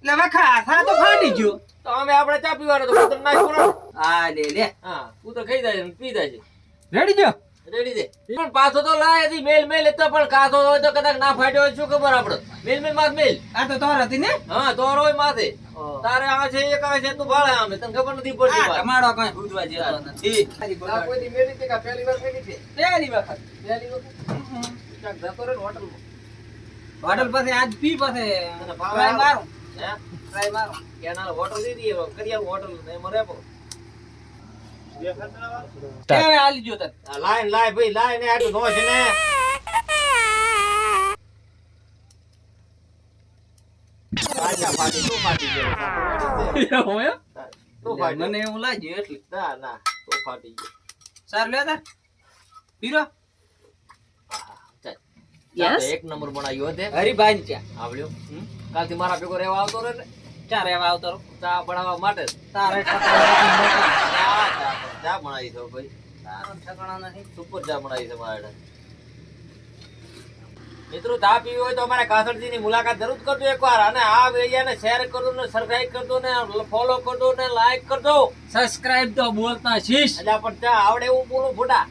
એટલે વખા થા તો ફાટી ગયો. તો અમે આપણે ચા પીવાનો તો તને નાખ્યો ને. આ લે લે હા તું તો ખાઈ જાય ને પી જાય છે. રેડી જો. રેડી દે પણ પાછો તો લાય હતી મેલ મેલ તો પણ કાસો હોય તો કદાચ ના ફાટ્યો હોય શું ખબર આપણે મેલ મેલ માથ મેલ. આ તો તોર હતી ને. હા તો રોય માથે તારે આ છે એક આવે છે તું ભાળે આમે તને ખબર નથી પડતી આ તમારો કઈ ભૂજવા જેતો નથી. આ કોઈ દી મેલી છે કે પહેલી વાર મેલી છે પહેલી વખત. પહેલી વખત ચાક જતો રે હોટલમાં હોટલ પાસે આજ પી પાસે તને ભાવે ટ્રાય મારું. હે ટ્રાય મારું. કેનાલ હોટલ દીધી કરિયાલ હોટલ ને એમાં રેપો એ આલી જો તને. લાય લાય ભાઈ લાય ને આટલું નો છે ને આજા ફાટી તું ફાટી ગયો એવું એમ? તું ફાટી મને એવું લાગ્યું એટલે. ના ના તું ફાટી ગયો સાર લે તાર. પીરો. ચાલ Yes. એક નંબર બનાવ્યો હતે હરીભાઈ ને ચા. આવડ્યો કાલથી મારા ભેગો રહેવા આવતો રહે ને ચા રેવા આવતો રહો. ચા બનાવવા માટે જ. તારે ઠકાણા નથી. ચા બનાવી છે ભાઈ તારો ઠકાણા નથી. સુપર ચા બનાવી છે મારા મિત્રો ચા પીવી હોય તો અમારા કાસડજી ની મુલાકાત જરૂર કરજો એકવાર અને આ વિડિયોને શેર કરજો ને સબસ્ક્રાઇબ કરજો ને ફોલો કરજો ને લાઈક કરજો સબસ્ક્રાઇબ તો બોલતા શીશ. એટલે પણ ચા આવડે એવું બોલું ફોટા